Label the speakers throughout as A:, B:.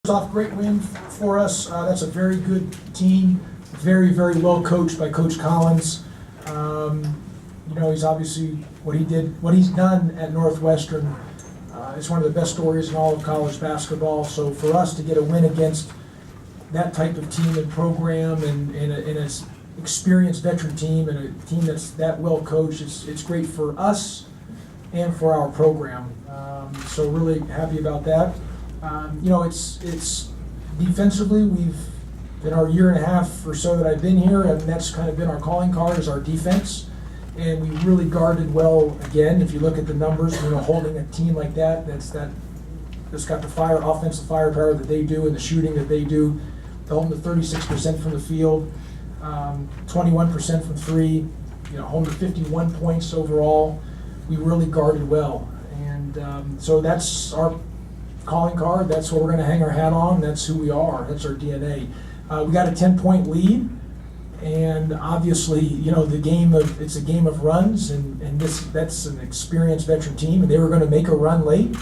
A: Off, great win for us. That's a very good team, very, very well coached by Coach Collins. He's obviously what he's done at Northwestern. It's one of the best stories in all of college basketball. So for us to get a win against that type of team and program and an experienced veteran team and a team that's that well coached, it's great for us and for our program. So really happy about that. It's defensively, we've been our year and a half or so that I've been here, and that's kind of been our calling card is our defense. And we really guarded well again. If you look at the numbers, holding a team like that's got the offensive firepower that they do and the shooting that they do, holding to 36% from the field, 21% from three, holding to 51 points overall. We really guarded well, and so that's our calling card. That's what we're going to hang our hat on. That's who we are. That's our DNA. We got a 10-point lead, and obviously, it's a game of runs, and that's an experienced veteran team, and they were going to make a run late.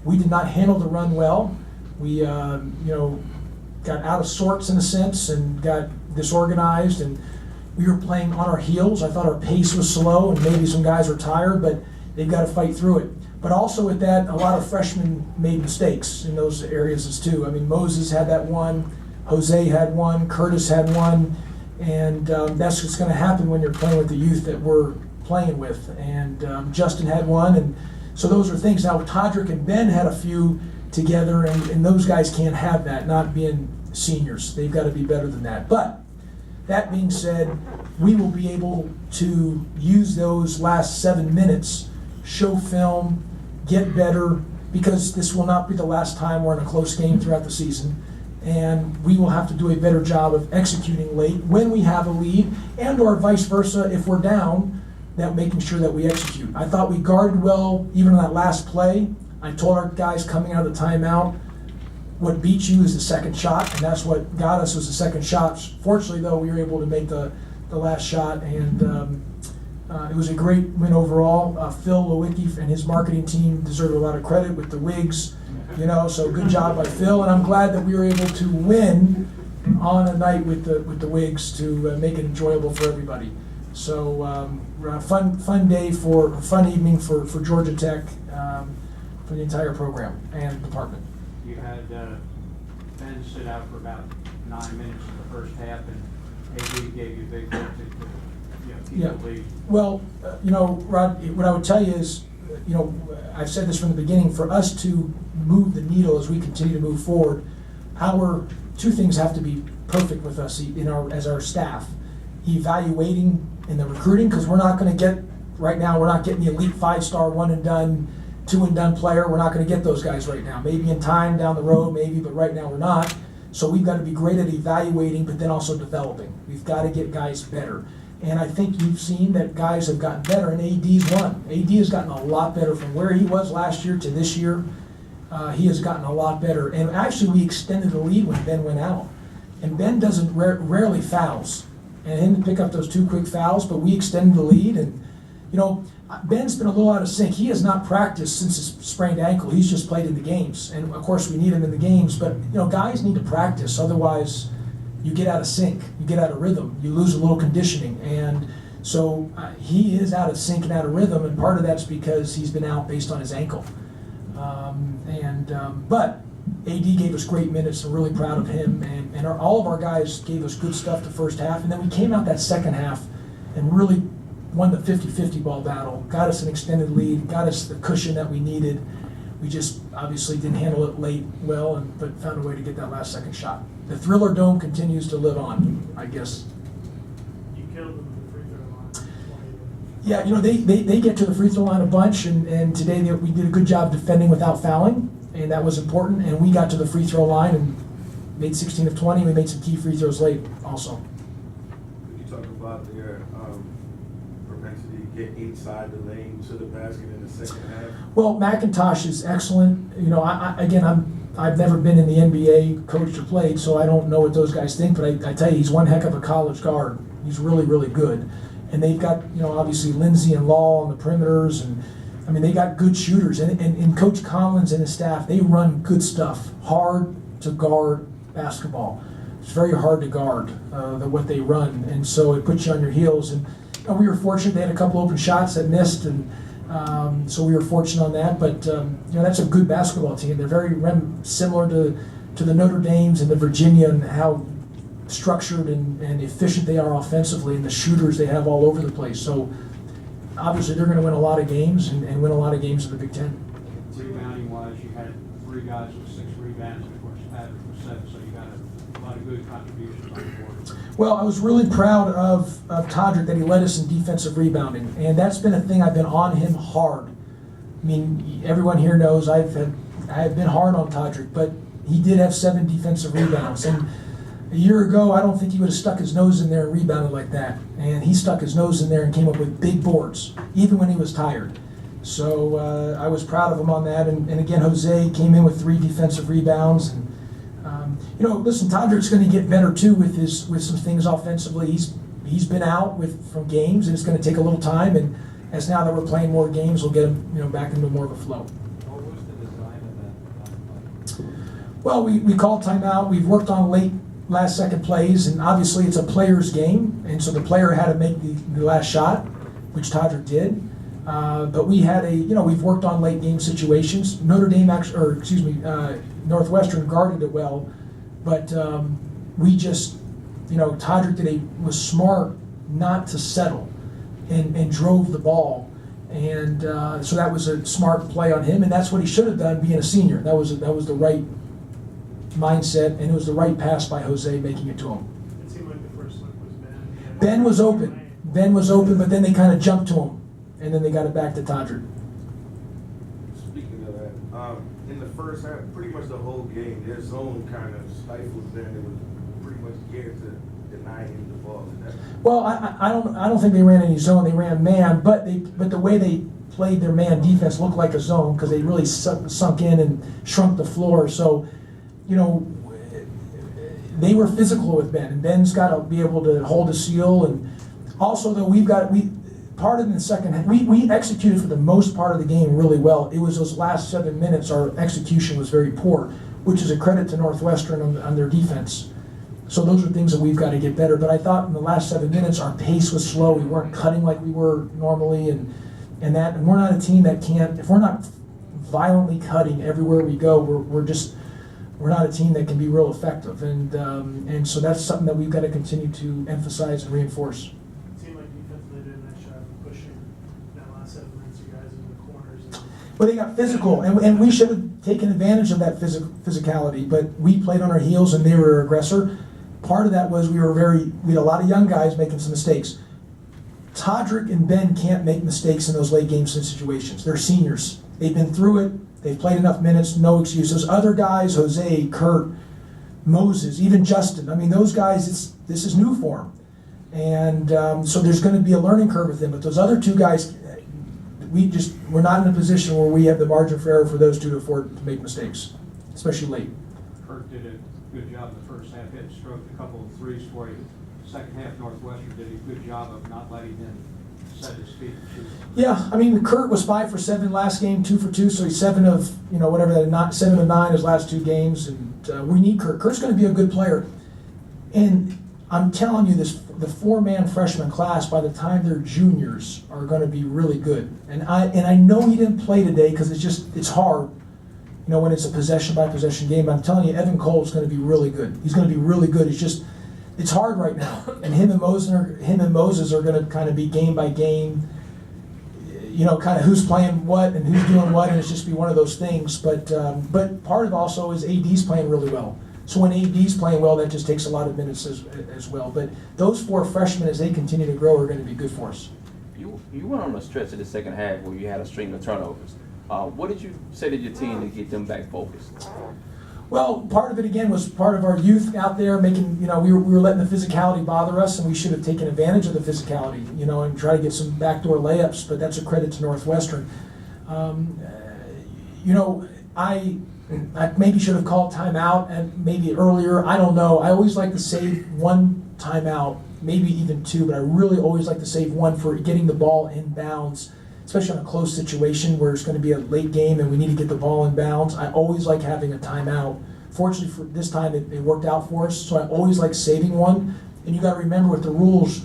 A: We did not handle the run well. We, got out of sorts in a sense and got disorganized, and we were playing on our heels. I thought our pace was slow, and maybe some guys were tired, but they've got to fight through it. But also with that, a lot of freshmen made mistakes in those areas too. I mean, Moses had that one, Jose had one, Curtis had one, and that's what's going to happen when you're playing with the youth that we're playing with. And Justin had one, and so those are things. Now, Tadric and Ben had a few together, and those guys can't have that, not being seniors. They've got to be better than that. But that being said, we will be able to use those last 7 minutes, show film, get better, because this will not be the last time we're in a close game throughout the season, and we will have to do a better job of executing late when we have a lead, and or vice versa if we're down, that making sure that we execute. I thought we guarded well even on that last play. I told our guys coming out of the timeout, what beat you is the second shot, and that's what got us was the second shot. Fortunately, though, we were able to make the last shot, and it was a great win overall. Phil Lewicki and his marketing team deserve a lot of credit with the wigs, so good job by Phil, and I'm glad that we were able to win on a night with the wigs to make it enjoyable for everybody. So fun day fun evening for Georgia Tech, for the entire program and department.
B: You had Ben sit out for about 9 minutes in the first half, and AD gave you a big lift to keep the lead.
A: Well, Rod, what I would tell you is, I've said this from the beginning, for us to move the needle as we continue to move forward, our two things have to be perfect with us as our staff. Evaluating in the recruiting, because we're not going to get, right now, we're not getting the elite 5-star one-and-done, two-and-done player. We're not going to get those guys right now. Maybe in time down the road, maybe, but right now we're not. So we've got to be great at evaluating, but then also developing. We've got to get guys better. And I think you've seen that guys have gotten better, and AD's one. AD has gotten a lot better from where he was last year to this year. He has gotten a lot better. And actually, we extended the lead when Ben went out. And Ben doesn't rarely fouls. And him to pick up those 2 quick fouls, but we extended the lead. And, Ben's been a little out of sync. He has not practiced since his sprained ankle. He's just played in the games. And, of course, we need him in the games. But, guys need to practice. Otherwise, you get out of sync. You get out of rhythm. You lose a little conditioning. And so he is out of sync and out of rhythm. And part of that's because he's been out based on his ankle. But AD gave us great minutes. I'm really proud of him. And all of our guys gave us good stuff the first half. And then we came out that second half and really won the 50-50 ball battle, got us an extended lead, got us the cushion that we needed. We just obviously didn't handle it late well, but found a way to get that last second shot. The Thriller Dome continues to live on, I guess.
C: You killed them at the free throw line.
A: Yeah, they get to the free throw line a bunch, and today we did a good job defending without fouling, and that was important, and we got to the free throw line and made 16 of 20. We made some key free throws late also.
D: Could you talk about their propensity to get inside the lane to the basket in the second half?
A: Well, McIntosh is excellent. I've never been in the NBA, coached or played, so I don't know what those guys think, but I tell you, he's one heck of a college guard. He's really, really good. And they've got, obviously Lindsey and Law on the perimeters, and they got good shooters. And Coach Collins and his staff, they run good stuff, hard, to guard basketball. It's very hard to guard what they run, and so it puts you on your heels. And we were fortunate; they had a couple open shots that missed, and so we were fortunate on that. But that's a good basketball team. They're very similar to the Notre Dames and the Virginia, and how structured and efficient they are offensively, and the shooters they have all over the place. So obviously they're going to win a lot of games and win a lot of games in the Big Ten.
B: Rebounding wise, you had 3 guys with 6 rebounds, and of course Tadric was 7, so you got a lot of good contributions on the board.
A: Well, I was really proud of Tadric that he led us in defensive rebounding, and that's been a thing I've been on him hard. I mean, everyone here knows I have been hard on Tadric, but he did have 7 defensive rebounds, and a year ago, I don't think he would have stuck his nose in there and rebounded like that. And he stuck his nose in there and came up with big boards, even when he was tired. So I was proud of him on that. And again, Jose came in with 3 defensive rebounds. And listen, Tadric's going to get better too with some things offensively. He's been out from games, and it's going to take a little time. And as now that we're playing more games, we'll get him back into more of a flow.
B: What was the design of that play?
A: Well, we called timeout. We've worked on last second plays, and obviously it's a player's game, and so the player had to make the last shot, which Tadric did. But we had we've worked on late game situations. Northwestern guarded it well, but we just, Tadric was smart not to settle and drove the ball. And so that was a smart play on him, and that's what he should have done being a senior. That was the right mindset, and it was the right pass by Jose making it to him.
C: It seemed like the first look was Ben.
A: Ben was open. Ben was open, but then they kind of jumped to him, and then they got it back to Tadric.
D: Speaking of that, in the first half, pretty much the whole game, their zone kind of stifled Ben. It was pretty much geared to deny him the ball.
A: Well, I don't think they ran any zone. They ran man, but the way they played their man defense looked like a zone because they really sunk in and shrunk the floor. So, they were physical with Ben, and Ben's got to be able to hold a seal. And also, though, part of the second half, we executed for the most part of the game really well. It was those last 7 minutes our execution was very poor, which is a credit to Northwestern on their defense. So those are things that we've got to get better. But I thought in the last 7 minutes our pace was slow. We weren't cutting like we were normally, and we're not a team that can't. If we're not violently cutting everywhere we go, we're not a team that can be real effective, and so that's something that we've got to continue to emphasize and reinforce.
C: It seemed like defensively did a nice job of pushing that last 7 minutes, you guys into the corners.
A: Well, they got physical, and we should have taken advantage of that physicality, but we played on our heels and they were our aggressor. Part of that was we had a lot of young guys making some mistakes. Tadric and Ben can't make mistakes in those late game situations. They're seniors. They've been through it. They've played enough minutes, no excuses. Other guys, Jose, Kurt, Moses, even Justin, I mean, those guys, this is new for them. And so there's going to be a learning curve with them. But those other 2 guys, we're not in a position where we have the margin for error for those 2 to afford to make mistakes, especially late.
B: Kurt did a good job in the first half, hit and stroked a couple of threes for you. Second half, Northwestern did a good job of not letting him set his feet and shoot.
A: Yeah, I mean, Kurt was 5 for 7 last game, 2 for 2, so he's 7 of, 7 of 9 his last 2 games, and we need Kurt. Kurt's going to be a good player. And I'm telling you, the 4-man freshman class, by the time they're juniors, are going to be really good. And I know he didn't play today because it's hard, when it's a possession-by-possession game. But I'm telling you, Evan Cole's going to be really good. He's going to be really good. It's hard right now, and him and Moses are going to kind of be game by game, kind of who's playing what and who's doing what, and it's just be one of those things. But part of it also is AD's playing really well. So when AD's playing well, that just takes a lot of minutes as well. But those 4 freshmen, as they continue to grow, are going to be good for us.
E: You went on a stretch of the second half where you had a string of turnovers. What did you say to your team to get them back focused?
A: Well, part of it, again, was part of our youth out there making, we were letting the physicality bother us, and we should have taken advantage of the physicality, and try to get some backdoor layups, but that's a credit to Northwestern. I maybe should have called timeout and maybe earlier. I don't know. I always like to save 1 timeout, maybe even 2, but I really always like to save 1 for getting the ball in bounds, especially on a close situation where it's going to be a late game and we need to get the ball in bounds. I always like having a timeout Fortunately for this time, it worked out for us, so I always like saving one. And you gotta remember with the rules,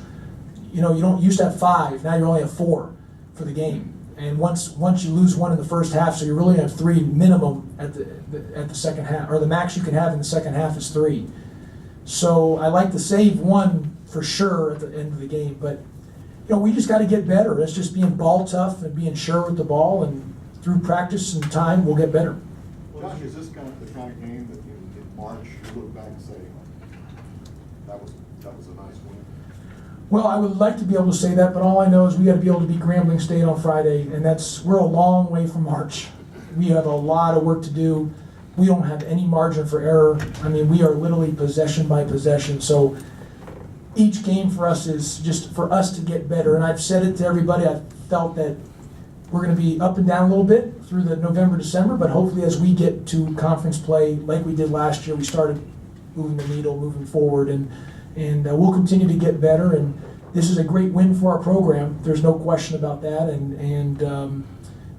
A: you don't used to have 5, now you only have 4 for the game. And once you lose one in the first half, so you really have 3 minimum at the second half, or the max you can have in the second half is 3. So I like to save one for sure at the end of the game, but we just got to get better. It's just being ball tough and being sure with the ball, and through practice and time, we'll get better.
F: Josh, is this the kind of game that in March you look back and say, that was a nice win?
A: Well, I would like to be able to say that, but all I know is we got to be able to beat Grambling State on Friday, and we're a long way from March. We have a lot of work to do. We don't have any margin for error. I mean, we are literally possession by possession. So each game for us is just for us to get better. And I've said it to everybody. I've felt that we're going to be up and down a little bit through the November, December, but hopefully as we get to conference play like we did last year, we started moving the needle, moving forward, and we'll continue to get better. And this is a great win for our program. There's no question about that. And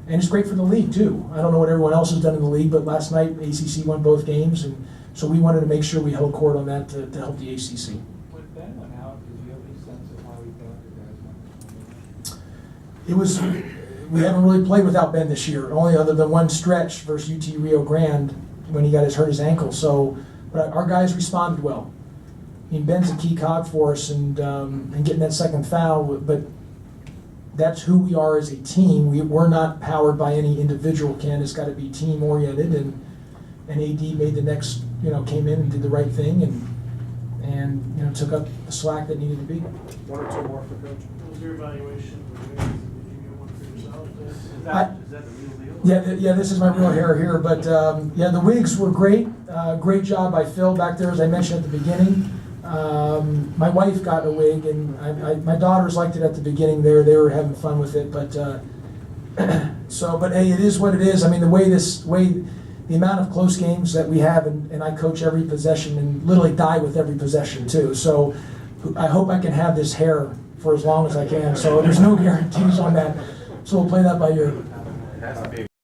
A: it's great for the league too. I don't know what everyone else has done in the league, but last night ACC won both games, and so we wanted to make sure we held court on that to help the ACC.
B: When Ben went out, did you have any sense of how he thought the guys went?
A: It was, we haven't really played without Ben this year, only other than one stretch versus UT Rio Grande when he hurt his ankle. So, but our guys responded well. I mean, Ben's a key cog for us, and getting that second foul, but that's who we are as a team. We're not powered by any individual, Ken. It's got to be team oriented, and AD made the next, came in and did the right thing, and took up the slack that needed to be.
F: 1 or 2 more for Coach.
C: What was your evaluation of the wins? Did you get one for yourself?
B: Is that the real deal?
A: Yeah, this is my real hair here, but the wigs were great. Great job by Phil back there, as I mentioned at the beginning. My wife got a wig, and my daughters liked it at the beginning there. They were having fun with it, but but hey, it is what it is. I mean, the amount of close games that we have, and I coach every possession and literally die with every possession too. So I hope I can have this hair for as long as I can. So there's no guarantees on that. So we'll play that by ear.
E: It has to be